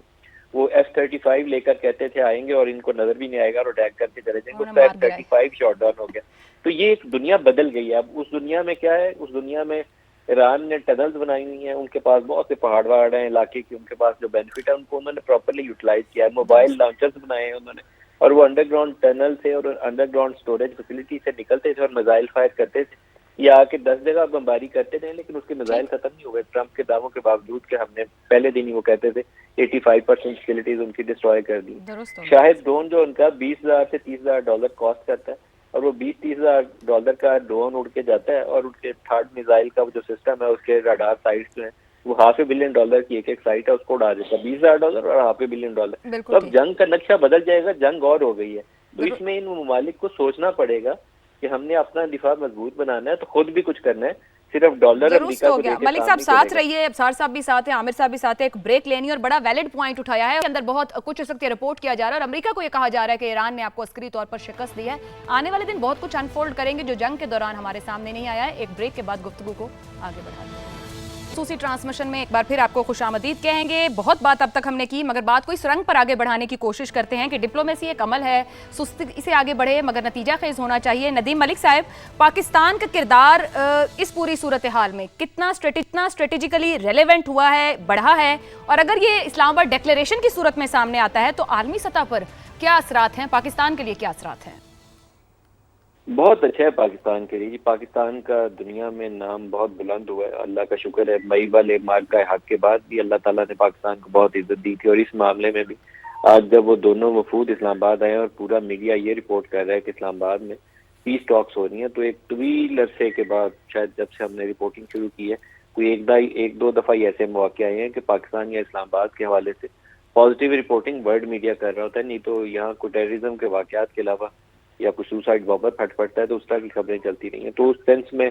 वो F-35 लेकर कहते थे आएंगे और इनको नजर भी नहीं आएगा और अटैक करके चले जाएंगे, उसका F-35 शॉट डाउन हो गया। तो ये एक दुनिया बदल गई है। अब उस दुनिया में क्या है, उस दुनिया में ईरान ने टनल्स बनाई हुई हैं, उनके पास बहुत से पहाड़ वहाड़ हैं इलाके की, उनके पास जो बेनिफिट है उनको उन्होंने प्रॉपर्ली यूटिलाइज किया है। मोबाइल लॉन्चर्स बनाए हैं उन्होंने, और वो अंडरग्राउंड टनल से और अंडरग्राउंड स्टोरेज फैसिलिटी से निकलते थे और मिसाइल फायर करते थे। ये आके 10 जगह बमबारी करते थे, लेकिन उसके मिसाइल खत्म नहीं हुए ट्रंप के दावों के बावजूद कि हमने पहले दिन ही वो कहते थे 85% फैसिलिटीज उनकी डिस्ट्रॉय कर दी। शायद ड्रोन जो उनका $20,000 से $30,000 कॉस्ट करता है, और वो $20,000-30,000 का ड्रोन उड़ के जाता है, और उनके थर्ड मिसाइल का जो सिस्टम है उसके रडार साइट्स जो है वो $500 मिलियन की एक साइट है, उसको उड़ा देता है। $20,000 और $500 मिलियन। तो अब जंग का नक्शा बदल जाएगा, जंग और हो गई है। तो इसमें इन ममालिक को सोचना पड़ेगा कि हमने अपना दिफा मजबूत बनाना है, तो खुद भी कुछ करना है, सिर्फ डॉलर अमेरिका को देके
मलिक साहब साथ रहिए, अबसार साहब भी साथ हैं, आमिर साहब भी साथ हैं। एक ब्रेक लेनी और बड़ा वैलिड पॉइंट उठाया है, अंदर बहुत कुछ इस वक्त रिपोर्ट किया जा रहा है और अमेरिका को ये कहा जा रहा है कि ईरान ने आपको अस्करी तौर पर शिकस्त दी है। आने वाले दिन बहुत कुछ अनफोल्ड करेंगे जो जंग के दौरान हमारे सामने नहीं आया है। एक ब्रेक के बाद गुफ्तगू को आगे बढ़ाते हैं। खसूसी ट्रांसमिशन में एक बार फिर आपको खुशामदीद कहेंगे। बहुत बात अब तक हमने की, मगर बात कोई सुरंग पर आगे बढ़ाने की कोशिश करते हैं कि डिप्लोमेसी एक अमल है, सुस्ती से आगे बढ़े मगर नतीजा खेज होना चाहिए। नदीम मलिक साहब, पाकिस्तान का किरदार इस पूरी सूरत हाल में कितना स्ट्रेटेजिकली रेलेवेंट हुआ है, बढ़ा है, और अगर ये इस्लामाबाद डिक्लेरेशन की सूरत में सामने आता है तो आलमी सतह पर क्या असरात हैं, पाकिस्तान के लिए क्या असरात हैं?
बहुत अच्छा है पाकिस्तान के लिए जी। पाकिस्तान का दुनिया में नाम बहुत बुलंद हुआ है, अल्लाह का शुक्र है। मई वाले मार्का हक के बाद भी अल्लाह ताला ने पाकिस्तान को बहुत इज्जत दी थी, और इस मामले में भी आज जब वो दोनों वफूद इस्लामाबाद आए और पूरा मीडिया ये रिपोर्ट कर रहा है कि इस्लामाबाद में पीस टॉक्स हो रही हैं, तो एक तवील अरसे के बाद, शायद जब से हमने रिपोर्टिंग शुरू की है, कोई एक दो दफा ही ऐसे मौके आए हैं कि पाकिस्तान या इस्लामाबाद के हवाले से पॉजिटिव रिपोर्टिंग वर्ल्ड मीडिया कर रहा होता है। नहीं तो यहाँ कोई टेररिज्म के वाकयात के अलावा या कोई सुसाइड बॉम्बर फट पड़ता है तो उस तरह की खबरें चलती रही हैं। तो उस सेंस में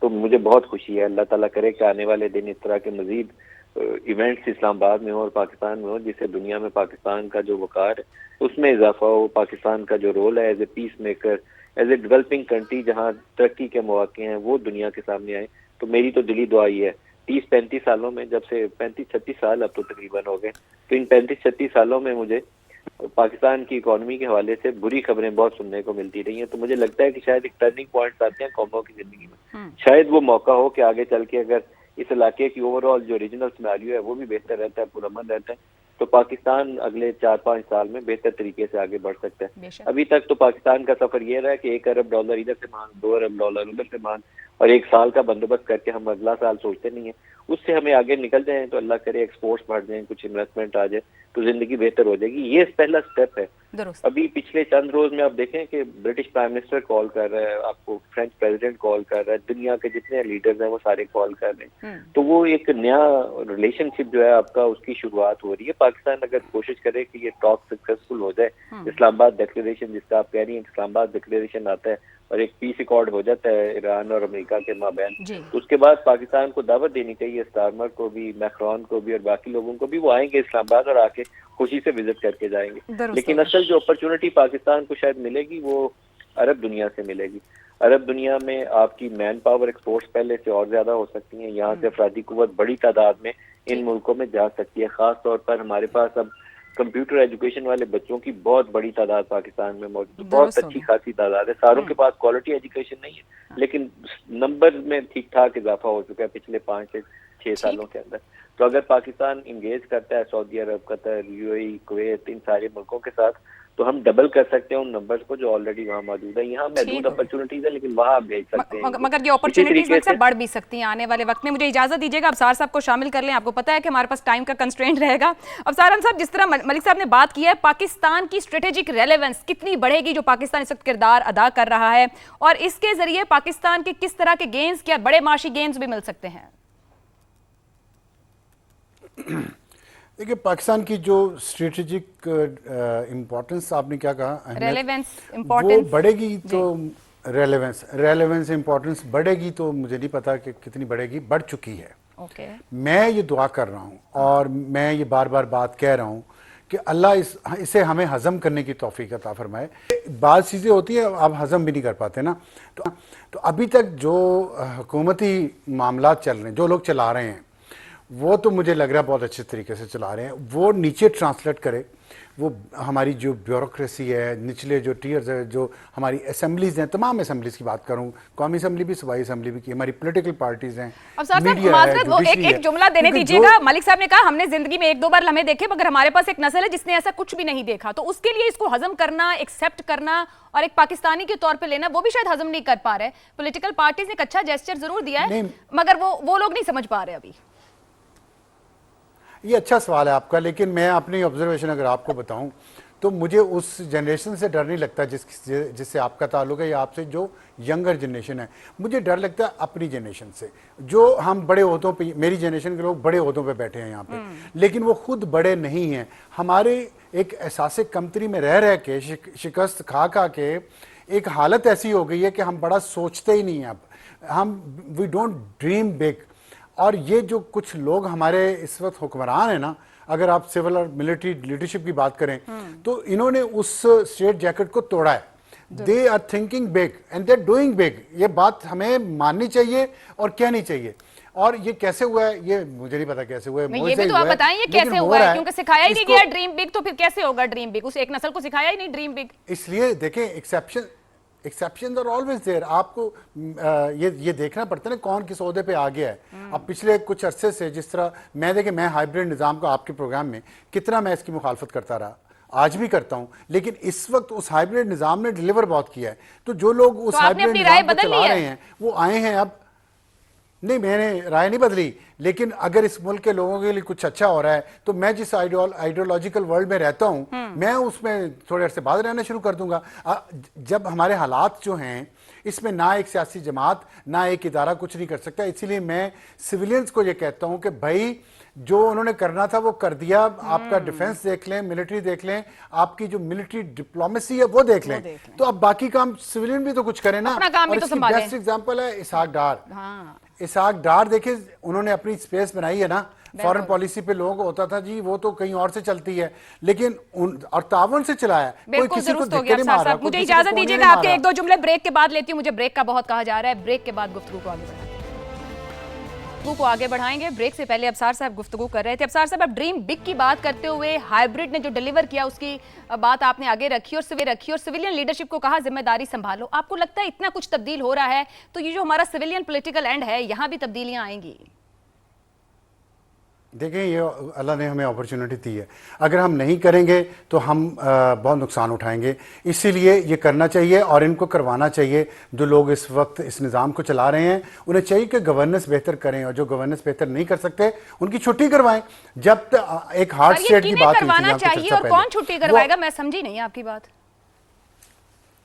तो मुझे बहुत खुशी है। अल्लाह ताला करे कि आने वाले दिन इस तरह के मजीद इवेंट्स इस्लामाबाद में हो और पाकिस्तान में हो, जिससे दुनिया में पाकिस्तान का जो वकार है उसमें इजाफा हो, पाकिस्तान का जो रोल है as a peacemaker, as a developing country जहाँ तरक्की के मौके हैं वो दुनिया के सामने आए। तो मेरी तो दिली दुआ ही है, 30-35 सालों में, जब से 35-36 साल अब तो तकरीबन हो गए, तो इन 35-36 सालों में मुझे पाकिस्तान की इकोनॉमी के हवाले से बुरी खबरें बहुत सुनने को मिलती रही हैं। तो मुझे लगता है कि शायद एक टर्निंग पॉइंट्स आते हैं कौमों की जिंदगी में, शायद वो मौका हो कि आगे चल के अगर इस इलाके की ओवरऑल जो रीजनल सिनेरियो है वो भी बेहतर रहता है, पुरअमन रहता है, तो पाकिस्तान अगले 4-5 साल में बेहतर तरीके से आगे बढ़ सकता है। अभी तक तो पाकिस्तान का सफर ये रहा है कि $1 अरब इधर से मान, $2 अरब उधर से मान, और एक साल का बंदोबस्त करके हम अगला साल सोचते नहीं है। उससे हमें आगे निकल जाए तो अल्लाह करे एक्सपोर्ट्स बढ़ जाए, कुछ इन्वेस्टमेंट आ जाए तो जिंदगी बेहतर हो जाएगी। ये पहला स्टेप है। अभी पिछले चंद रोज में आप देखें कि ब्रिटिश प्राइम मिनिस्टर कॉल कर रहा है, आपको फ्रेंच प्रेसिडेंट कॉल कर रहा है, दुनिया के जितने लीडर्स हैं वो सारे कॉल कर रहे हैं। तो वो एक नया रिलेशनशिप जो है आपका, उसकी शुरुआत हो रही है। पाकिस्तान अगर कोशिश करे कि ये टॉक सक्सेसफुल हो जाए, इस्लामाबाद डिक्लेरेशन जिसका आप कह रही हैं, इस्लामाबाद डिक्लेरेशन आता है और एक पीस अकॉर्ड हो जाता है ईरान और अमेरिका के माबैन, उसके बाद पाकिस्तान को दावत देनी चाहिए, स्टारमर को भी, मैक्रोन को भी और बाकी लोगों को भी। वो आएंगे इस्लामाबाद और आके खुशी से विजिट करके जाएंगे। लेकिन असल जो अपॉर्चुनिटी पाकिस्तान को शायद मिलेगी वो अरब दुनिया से मिलेगी। अरब दुनिया में आपकी मैन पावर एक्सपोर्ट्स पहले से और ज्यादा हो सकती हैं। यहाँ से अफरादी कुव्वत बड़ी तादाद में इन मुल्कों में जा सकती है। खास तौर पर हमारे पास अब कंप्यूटर एजुकेशन वाले बच्चों की बहुत बड़ी तादाद पाकिस्तान में मौजूद, बहुत अच्छी खासी तादाद है। सारों के पास क्वालिटी एजुकेशन नहीं है, लेकिन नंबर में ठीक ठाक इजाफा हो चुका है पिछले 5 से 6 सालों के अंदर। तो अगर पाकिस्तान इंगेज करता है सऊदी अरब, कतर, यूएई, कुवैत, इन सारे मुल्कों के साथ, तो हम डबल कर सकते हैं उन नंबर्स को जो ऑलरेडी वहाँ मौजूद है। यहाँ महदूद अपॉर्चुनिटीज है, लेकिन वहाँ आप भेज सकते हैं।
मगर ये अपॉर्चुनिटीज बढ़ भी सकती हैं आने वाले वक्त में। मुझे इजाजत दीजिएगा अबसार साहब को शामिल कर लें, आपको पता है कि हमारे पास टाइम का कंस्ट्रेंट रहेगा। अबसार साहब, जिस तरह मलिक साहब ने बात की है, पाकिस्तान की स्ट्रेटेजिक रेलेवेंस कितनी बढ़ेगी जो पाकिस्तान इस वक्त किरदार अदा कर रहा है, और इसके जरिए पाकिस्तान के किस तरह के गेन्स, क्या बड़े माशी गेन्स भी मिल सकते हैं?
देखिए, पाकिस्तान की जो स्ट्रेटेजिक इम्पोर्टेंस आपने क्या कहा, अहमियत,
रेलेवेंस,
वो
इम्पोर्टेंस
बढ़ेगी तो रेलेवेंस इम्पोर्टेंस बढ़ेगी तो मुझे नहीं पता कि कितनी बढ़ेगी, बढ़ चुकी है।
ओके।
मैं ये दुआ कर रहा हूँ और मैं ये बार बार बात कह रहा हूँ कि अल्लाह इसे हमें हजम करने की तौफीक अता फरमाए। बात चीज़ें होती हैं आप हजम भी नहीं कर पाते ना, तो अभी तक जो हुकूमती मामलात चल रहे हैं, जो लोग चला रहे हैं, वो तो मुझे लग रहा है बहुत अच्छे तरीके से चला रहे हैं। वो नीचे ट्रांसलेट करे, वो हमारी जो ब्यूरोक्रेसी है, निचले जो टीयर्स है, जो हमारी असेंबलीज हैं, तमाम असेंबलीज की बात करूं, कौमी असेंबली भी, सूबाई असेंबली भी की, हमारी पॉलिटिकल पार्टीज हैं,
अब सर
मीडिया
माजरत, वो
जुडिशरी
एक जुमला देने
क्योंकि
दीजिएगा। मलिक साहब ने कहा हमने जिंदगी में 1-2 बार लम्हे देखे, मगर हमारे पास एक नस्ल है जिसने ऐसा कुछ भी नहीं देखा, तो उसके लिए इसको हजम करना, एक्सेप्ट करना और एक पाकिस्तानी के तौर पे लेना, वो भी शायद हजम नहीं कर पा रहे। पॉलिटिकल पार्टीज ने एक अच्छा जेस्चर जरूर दिया है, मगर वो लोग नहीं समझ पा रहे अभी।
ये अच्छा सवाल है आपका, लेकिन मैं अपनी ऑब्जर्वेशन अगर आपको बताऊं तो मुझे उस जनरेशन से डर नहीं लगता जिससे आपका ताल्लुक है, या आपसे जो यंगर जनरेशन है। मुझे डर लगता है अपनी जनरेशन से, जो हम बड़े ओहदों पे, मेरी जनरेशन के लोग बड़े ओहदों पे बैठे हैं यहाँ पे, लेकिन वो खुद बड़े नहीं हैं। हमारे एक एहसास कमतरी में रह के, शिकस्त खा के एक हालत ऐसी हो गई है कि हम बड़ा सोचते ही नहीं हैं। अब हम वी डोंट ड्रीम बिग। और ये जो कुछ लोग हमारे इस वक्त हुक्मरान है ना, अगर आप सिविल और मिलिट्री लीडरशिप की बात करें तो इन्होंने उस स्ट्रेट जैकेट को तोड़ा है। They are thinking big and they are doing big. ये बात हमें माननी चाहिए और कहनी चाहिए। और ये कैसे हुआ है ये मुझे नहीं पता कैसे हुआ है,
ये भी तो आप बताएं ये कैसे हुआ है, क्योंकि सिखाया ही नहीं गया ड्रीम बिग, तो फिर कैसे होगा ड्रीम बिग? उस एक नस्ल को सिखाया ही नहीं ड्रीम बिग।
इसलिए देखें, एक्सेप्शन आर ऑलवेज देयर। आपको ये देखना पड़ता है ना कौन किस ओहदे पे आ गया है। अब पिछले कुछ अरसे से जिस तरह मैं हाइब्रिड निज़ाम को आपके प्रोग्राम में कितना मैं इसकी मुखालफत करता रहा, आज भी करता हूं, लेकिन इस वक्त उस हाइब्रिड निज़ाम ने डिलीवर बहुत किया है। तो जो लोग उस हाइब्रिड निज़ाम को चला रहे हैं वो आए हैं। अब नहीं, मैंने राय नहीं बदली, लेकिन अगर इस मुल्क के लोगों के लिए कुछ अच्छा हो रहा है तो मैं जिस आइडियोलॉजिकल वर्ल्ड में रहता हूं मैं उसमें थोड़े अरसे बाद रहना शुरू कर दूंगा। जब हमारे हालात जो हैं इसमें ना एक सियासी जमात ना एक इदारा कुछ नहीं कर सकता। इसीलिए मैं सिविलियंस को ये कहता हूं कि भाई जो उन्होंने करना था वो कर दिया। आपका डिफेंस देख लें, मिलिट्री देख लें, आपकी जो मिलिट्री डिप्लोमेसी है वो देख लें। तो अब बाकी काम सिविलियन भी तो कुछ करें ना। और इसकी बेस्ट एग्जांपल है इसहाक डार। इसहाक डार देखे, उन्होंने अपनी स्पेस बनाई है ना। फॉरेन पॉलिसी पे लोगों को होता था जी वो तो कहीं और से चलती है, लेकिन और तावन से चलाया। कोई किसी को धक्के नहीं मार रहा।
मुझे इजाजत दीजिएगा, आपके 1-2 जुमले ब्रेक के बाद लेती हूँ। मुझे ब्रेक का बहुत कहा जा रहा है। ब्रेक के बाद गुफ्तगू को आगे बढ़ाएंगे। ब्रेक से पहले अफसार साहब गुफ्तगू कर रहे थे। अफसार साहब, अब ड्रीम बिग की बात करते हुए हाइब्रिड ने जो डिलीवर किया उसकी बात आपने आगे रखी और सिविलियन लीडरशिप को कहा जिम्मेदारी संभालो। आपको लगता है इतना कुछ तब्दील हो रहा है तो ये जो हमारा सिविलियन पॉलिटिकल एंड है यहाँ भी तब्दीलियां आएंगी?
देखें, ये अल्लाह ने हमें अपॉर्चुनिटी दी है। अगर हम नहीं करेंगे तो हम बहुत नुकसान उठाएंगे। इसीलिए ये करना चाहिए और इनको करवाना चाहिए। जो लोग इस वक्त इस निज़ाम को चला रहे हैं उन्हें चाहिए कि गवर्नेंस बेहतर करें, और जो गवर्नेंस बेहतर नहीं कर सकते उनकी छुट्टी करवाएं। जब एक हार्ड स्टेट की बात
करवाना चाहिए और कौन छुट्टी करवाएगा, मैं समझी नहीं आपकी बात।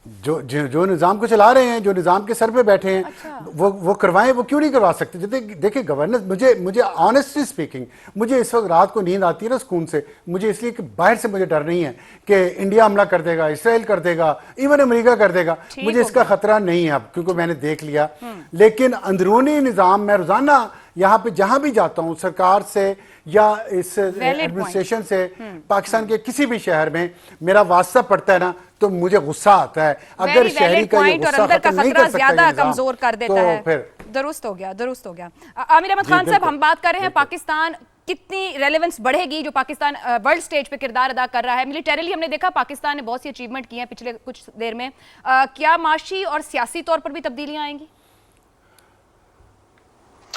जो निज़ाम को चला रहे हैं, जो निज़ाम के सर पे बैठे हैं, अच्छा। वो करवाएं। वो क्यों नहीं करवा सकते? देखिए गवर्नेंस, मुझे ऑनेस्टली स्पीकिंग, मुझे इस वक्त रात को नींद आती है ना सुकून से, मुझे इसलिए कि बाहर से मुझे डर नहीं है कि इंडिया हमला कर देगा, इसराइल कर देगा, इवन अमेरिका कर देगा। मुझे इसका खतरा नहीं है अब, क्योंकि मैंने देख लिया। लेकिन अंदरूनी निज़ाम, मैं रोजाना यहाँ पे जहां भी जाता हूँ, सरकार से या इस एडमिनिस्ट्रेशन से, पाकिस्तान के किसी भी शहर में मेरा वास्ता पड़ता है ना, तो मुझे गुस्सा आता है। अगर शहरी का ये गुस्सा खत्म नहीं कर सकता,
ज्यादा कमजोर कर देता
तो
है।
फिर
दुरुस्त हो गया। आमिर अहमद खान साहब, हम बात कर रहे हैं पाकिस्तान कितनी रेलेवेंस बढ़ेगी जो पाकिस्तान वर्ल्ड स्टेज पे किरदार अदा कर रहा है। मिलिटरीली हमने देखा पाकिस्तान ने बहुत सी अचीवमेंट की हैं पिछले कुछ देर में। क्या माशी और सियासी तौर पर भी तब्दीलियां आएंगी?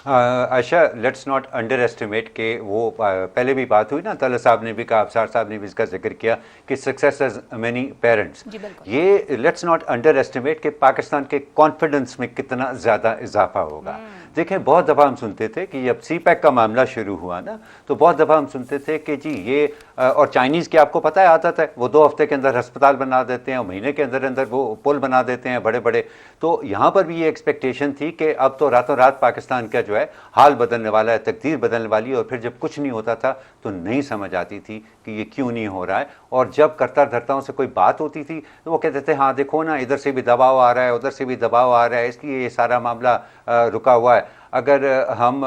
Ayesha, let's not under estimate के वो पहले भी बात हुई ना, तला साहब ने भी कहा, अफसार साहब ने भी इसका जिक्र किया कि सक्सेस हैज मेनी पेरेंट्स। ये लेट्स नॉट अंडर एस्टिमेट कि पाकिस्तान के कॉन्फिडेंस में कितना ज़्यादा इजाफा होगा। देखें, बहुत दफ़ा हम सुनते थे कि जब सी पैक का मामला शुरू हुआ ना, तो बहुत दफ़ा हम सुनते थे कि जी ये और चाइनीज़ की आपको पता है आदत है, वो 2 हफ्ते के अंदर अस्पताल बना देते हैं और महीने के अंदर अंदर वो पुल बना देते हैं बड़े बड़े। तो यहाँ पर भी ये एक्सपेक्टेशन थी कि अब तो रातों रात पाकिस्तान का जो है हाल बदलने वाला है, तकदीर बदलने वाली है। और फिर जब कुछ नहीं होता था तो नहीं समझ आती थी कि ये क्यों नहीं हो रहा है। और जब कर्ता धर्ताओं से कोई बात होती थी तो वो कहते थे हाँ देखो ना, इधर से भी दबाव आ रहा है, उधर से भी दबाव आ रहा है, इसलिए ये सारा मामला रुका हुआ है। अगर हम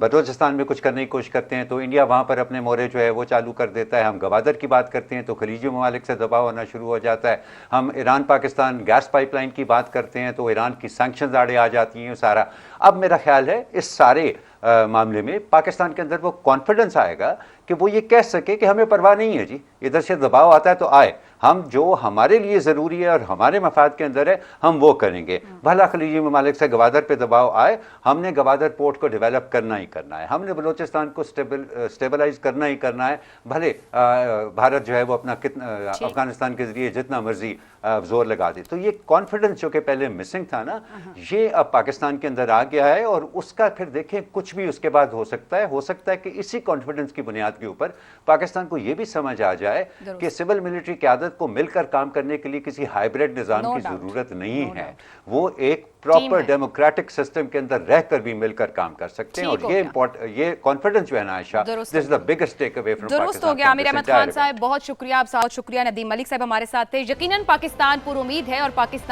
बलूचिस्तान में कुछ करने की कोशिश करते हैं तो इंडिया वहाँ पर अपने मोरे जो है वो चालू कर देता है। हम गवादर की बात करते हैं तो खलीजी ममालिक से दबाव आना शुरू हो जाता है। हम ईरान पाकिस्तान गैस पाइपलाइन की बात करते हैं तो ईरान की सैंक्शंस आड़े आ जाती हैं सारा। अब मेरा ख्याल है इस सारे मामले में पाकिस्तान के अंदर वो कॉन्फिडेंस आएगा कि वो ये कह सके कि हमें परवाह नहीं है जी, इधर से दबाव आता है तो आए, हम जो हमारे लिए ज़रूरी है और हमारे मफाद के अंदर है हम वो करेंगे। भला खलीजी ममालिक से गवादर पे दबाव आए, हमने गवादर पोर्ट को डेवलप करना ही करना है, हमने बलूचिस्तान को स्टेबलाइज करना ही करना है। भले भारत जो है वो अपना अफगानिस्तान के ज़रिए जितना मर्जी जोर लगा दे। तो ये कॉन्फिडेंस जो कि पहले मिसिंग था ना, ये अब पाकिस्तान के अंदर आ गया है। और उसका फिर देखें कुछ भी उसके बाद हो सकता है कि इसी कॉन्फिडेंस की बुनियाद के ऊपर पाकिस्तान को ये भी समझ आ जाए कि सिविल मिलिट्री क़यादत को मिलकर काम करने के लिए किसी हाइब्रिड निज़ाम की ज़रूरत नहीं है। वो एक प्रॉपर डेमोक्रेटिक सिस्टम के अंदर रहकर भी मिलकर काम कर सकते हैं। और ये कॉन्फिडेंस जो है ना Ayesha, this is the biggest takeaway from Pakistan.
दुरुस्त हो गया आमिर अहमद खान साहब, बहुत शुक्रिया। आप साथ शुक्रिया। नदीम मलिक साहब हमारे साथ थे। यकीनन पाकिस्तान पुरुमीद है और पाकिस्तान